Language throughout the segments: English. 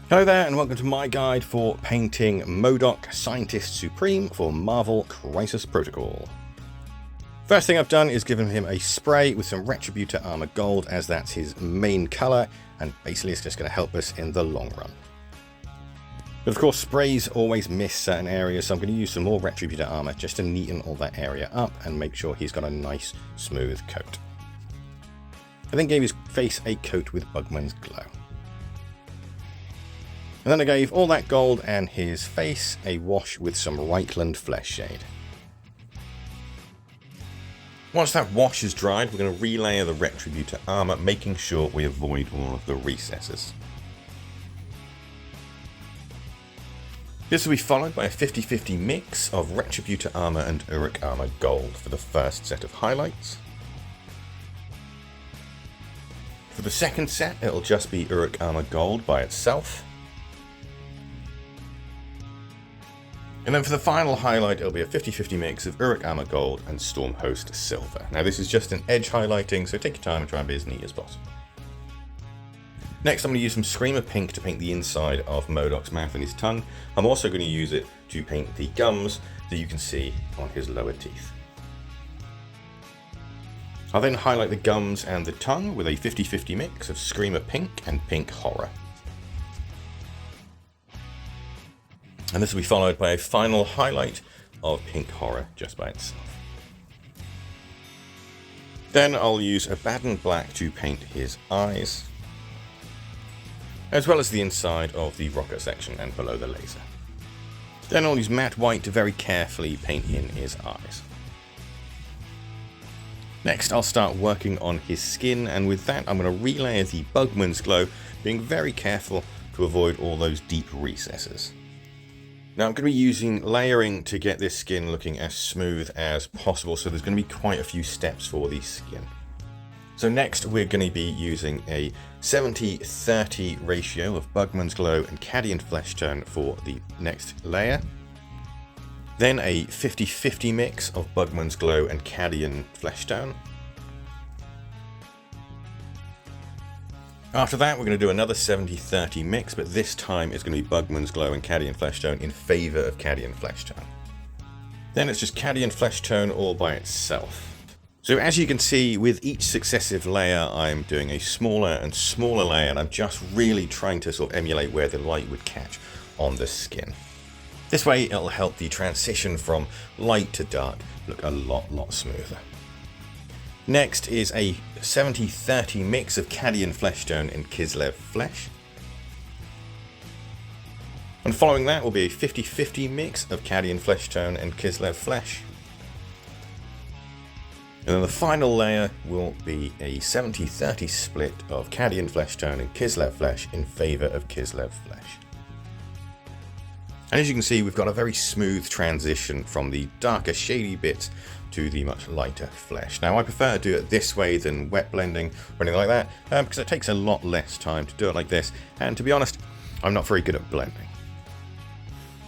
Hello there and welcome to my guide for painting MODOK Scientist Supreme for Marvel Crisis Protocol. First thing I've done is given him a spray with some Retributor Armor Gold, as that's his main colour, and basically it's just going to help us in the long run. But of course sprays always miss certain areas, so I'm going to use some more Retributor Armor just to neaten all that area up and make sure he's got a nice smooth coat. I then gave his face a coat with Bugman's Glow. And then I gave all that gold and his face a wash with some Reichland Flesh Shade. Once that wash is dried, we're going to relayer the Retributor armor, making sure we avoid all of the recesses. This will be followed by a 50-50 mix of Retributor armor and Uruk armor gold for the first set of highlights. For the second set, it'll just be Uruk armor gold by itself. And then for the final highlight, it'll be a 50-50 mix of Uruk Armor Gold and Stormhost Silver. Now this is just an edge highlighting, so take your time and try and be as neat as possible. Next, I'm going to use some Screamer Pink to paint the inside of MODOK's mouth and his tongue. I'm also going to use it to paint the gums that you can see on his lower teeth. I'll then highlight the gums and the tongue with a 50-50 mix of Screamer Pink and Pink Horror. And this will be followed by a final highlight of Pink Horror just by itself. Then I'll use Abaddon Black to paint his eyes, as well as the inside of the rocker section and below the laser. Then I'll use Matte White to very carefully paint in his eyes. Next I'll start working on his skin, and with that I'm going to relayer the Bugman's Glow, being very careful to avoid all those deep recesses. Now I'm going to be using layering to get this skin looking as smooth as possible, so there's going to be quite a few steps for the skin. So next we're going to be using a 70-30 ratio of Bugman's Glow and Cadian Flesh Tone for the next layer. Then a 50-50 mix of Bugman's Glow and Cadian Flesh Tone. After that, we're going to do another 70-30 mix, but this time it's going to be Bugman's Glow and Cadian Flesh Tone in favour of Cadian Flesh Tone. Then it's just Cadian Flesh Tone all by itself. So as you can see, with each successive layer, I'm doing a smaller and smaller layer, and I'm just really trying to sort of emulate where the light would catch on the skin. This way, it'll help the transition from light to dark look a lot smoother. Next is a 70-30 mix of Cadian Flesh Tone and Kislev Flesh. And following that will be a 50-50 mix of Cadian Flesh Tone and Kislev Flesh. And then the final layer will be a 70-30 split of Cadian Flesh Tone and Kislev Flesh in favour of Kislev Flesh. And as you can see, we've got a very smooth transition from the darker shady bits to the much lighter flesh. Now I prefer to do it this way than wet blending or anything like that, because it takes a lot less time to do it like this, and to be honest, I'm not very good at blending.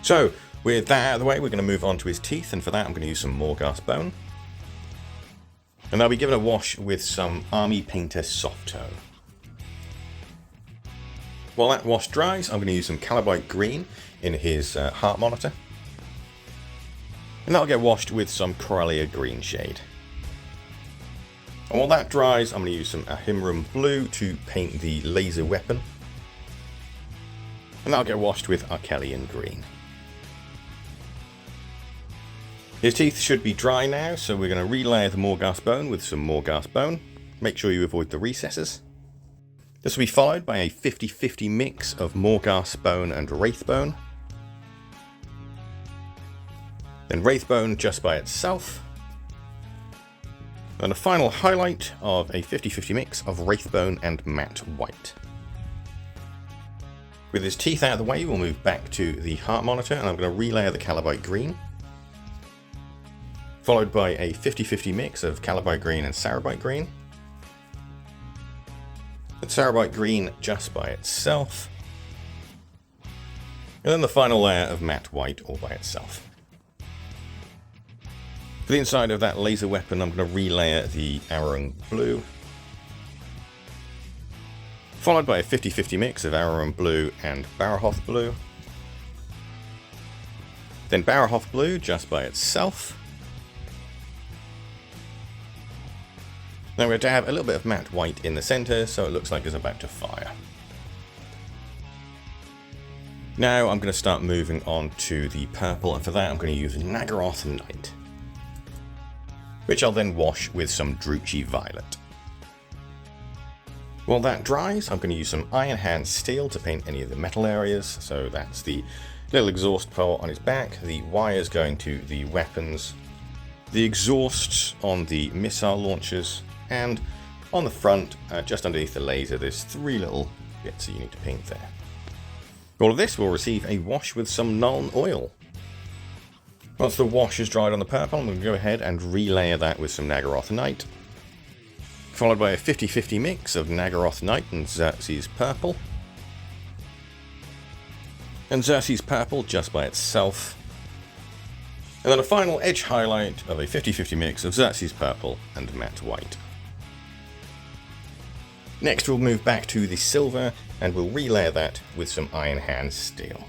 So with that out of the way, we're going to move on to his teeth, and for that I'm going to use some Morghast Bone. And I'll be given a wash with some Army Painter Soft Tone. While that wash dries, I'm going to use some Calibite Green in his heart monitor. And that'll get washed with some Corellia Green shade. And while that dries, I'm going to use some Ahimrum Blue to paint the laser weapon. And that'll get washed with Arkellian Green. His teeth should be dry now, so we're going to relayer the Morghast Bone with some Morghast Bone. Make sure you avoid the recesses. This will be followed by a 50-50 mix of Morghast Bone and Wraithbone. Then Wraithbone just by itself. And a final highlight of a 50-50 mix of Wraithbone and Matte White. With his teeth out of the way, we'll move back to the heart monitor, and I'm going to relayer the Calibite Green. Followed by a 50-50 mix of Calibite Green and Sarabite Green. And Sarabite Green just by itself. And then the final layer of Matte White all by itself. For the inside of that laser weapon, I'm going to relayer the Arung Blue. followed by a 50-50 mix of Ararum Blue and Barahoth Blue. Then Barahoth Blue just by itself. Now we're going to have a little bit of matte white in the center, so it looks like it's about to fire. Now I'm going to start moving on to the purple, and for that I'm going to use Naggaroth Night, which I'll then wash with some Druchii Violet. While that dries, I'm going to use some Iron Hand Steel to paint any of the metal areas. So that's the little exhaust pole on its back, the wires going to the weapons, the exhausts on the missile launchers, and on the front, just underneath the laser, there's 3 little bits that you need to paint there. All of this will receive a wash with some Nuln Oil. Once the wash is dried on the purple, I'm going to go ahead and relayer that with some Naggaroth Night, followed by a 50-50 mix of Naggaroth Night and Xerxes Purple. And Xerxes Purple just by itself. And then a final edge highlight of a 50-50 mix of Xerxes Purple and Matte White. Next we'll move back to the silver and we'll relayer that with some Iron Hand Steel.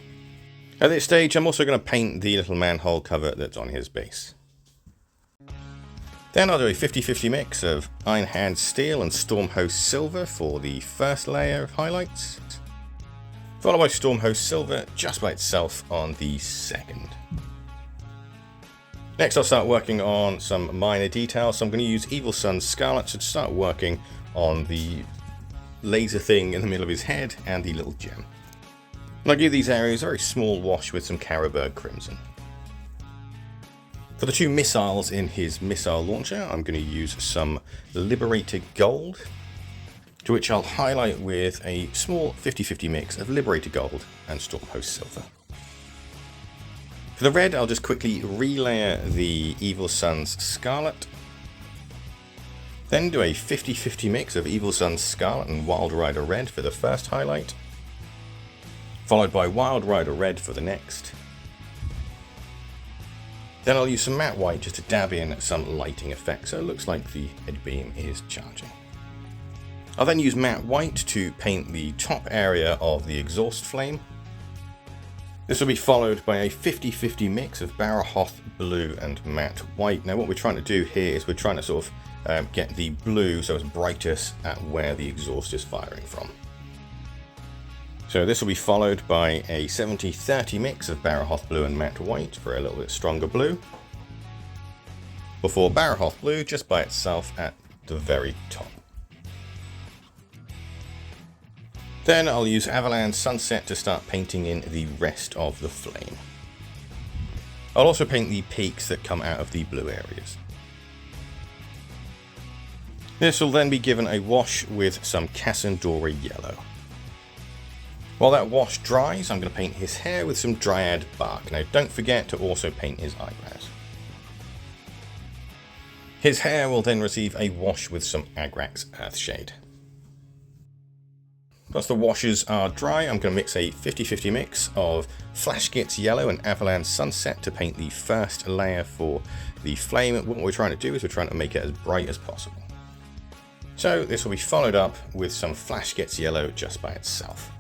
At this stage I'm also going to paint the little manhole cover that's on his base. Then I'll do a 50-50 mix of Iron Hand Steel and Stormhost Silver for the first layer of highlights, followed by Stormhost Silver just by itself on the second. Next I'll start working on some minor details, so I'm going to use Evil Sun's Scarlet to start working on the laser thing in the middle of his head and the little gem. And I'll give these areas a very small wash with some Carroburg Crimson. For the 2 missiles in his missile launcher, I'm going to use some Liberator Gold, to which I'll highlight with a small 50-50 mix of Liberator Gold and Stormhost Silver. For the red, I'll just quickly relayer the Evil Sun's Scarlet, then do a 50-50 mix of Evil Sun's Scarlet and Wild Rider Red for the first highlight, followed by Wild Rider Red for the next. Then I'll use some matte white just to dab in some lighting effect, so it looks like the head beam is charging. I'll then use matte white to paint the top area of the exhaust flame. This will be followed by a 50-50 mix of Barahoth Blue and matte white. Now what we're trying to do here is we're trying to sort of get the blue so it's brightest at where the exhaust is firing from. So this will be followed by a 70-30 mix of Barahoth Blue and matte white for a little bit stronger blue, before Barahoth Blue just by itself at the very top. Then I'll use Avalanche Sunset to start painting in the rest of the flame. I'll also paint the peaks that come out of the blue areas. This will then be given a wash with some Cassandora Yellow. While that wash dries, I'm going to paint his hair with some Dryad Bark. Now don't forget to also paint his eyebrows. His hair will then receive a wash with some Agrax Earthshade. Once the washes are dry, I'm going to mix a 50-50 mix of Flashgitz Yellow and Avalanche Sunset to paint the first layer for the flame. What we're trying to do is we're trying to make it as bright as possible. So this will be followed up with some Flashgitz Yellow just by itself.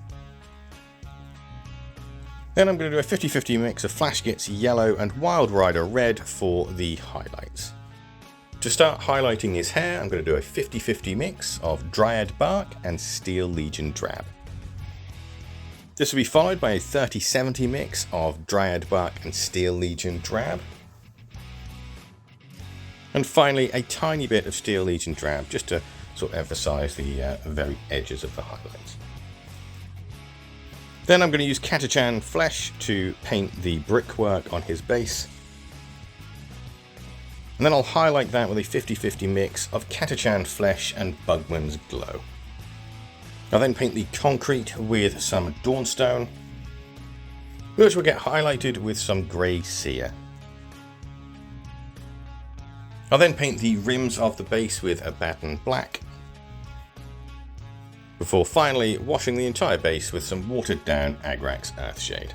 Then I'm going to do a 50-50 mix of Flashgitz Yellow and Wild Rider Red for the highlights. To start highlighting his hair, I'm going to do a 50-50 mix of Dryad Bark and Steel Legion Drab. This will be followed by a 30-70 mix of Dryad Bark and Steel Legion Drab. And finally, a tiny bit of Steel Legion Drab, just to sort of emphasize the very edges of the highlights. Then I'm going to use Catachan Flesh to paint the brickwork on his base. And then I'll highlight that with a 50-50 mix of Catachan Flesh and Bugman's Glow. I'll then paint the concrete with some Dawnstone, which will get highlighted with some Grey Seer. I'll then paint the rims of the base with Abaddon Black, before finally washing the entire base with some watered down Agrax Earthshade.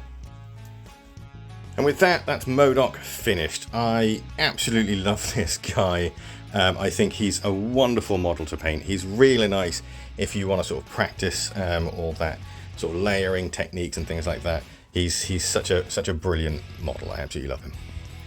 And with that, that's MODOK finished. I absolutely love this guy. I think he's a wonderful model to paint. He's really nice if you want to sort of practice all that sort of layering techniques and things like that. He's such a brilliant model. I absolutely love him.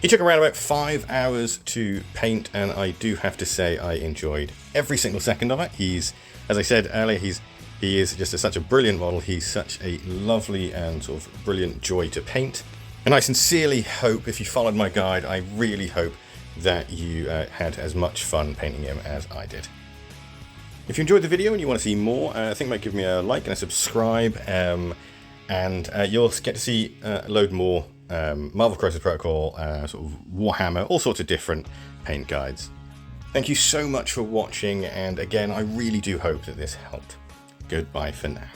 He took around about 5 hours to paint, and I do have to say I enjoyed every single second of it. He's, as I said earlier, he is just such a brilliant model. He's such a lovely and sort of brilliant joy to paint. And I sincerely hope, if you followed my guide, I really hope that you had as much fun painting him as I did. If you enjoyed the video and you want to see more, I think you might give me a like and a subscribe, and you'll get to see a load more Marvel Crisis Protocol, sort of Warhammer, all sorts of different paint guides. Thank you so much for watching, and again, I really do hope that this helped. Goodbye for now.